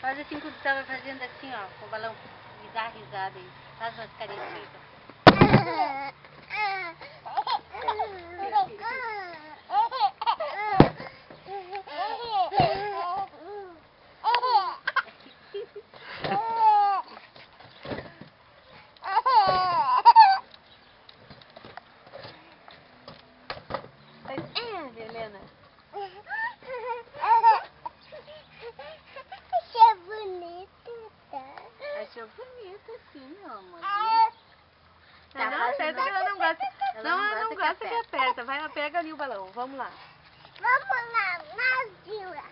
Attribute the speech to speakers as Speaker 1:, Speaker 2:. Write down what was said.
Speaker 1: Faz assim quando tava fazendo assim, ó, com o balão. E dá risada aí. Faz umas caretinhas. Helena.
Speaker 2: Achou bonito, tá?
Speaker 1: Achou bonito, sim, amor.
Speaker 2: Tá,
Speaker 1: Não aperta que ela não gosta.
Speaker 2: Ela
Speaker 1: Ela não gosta que aperta. Vai lá, pega ali o balão. Vamos lá.
Speaker 2: Vamos lá, Nazila.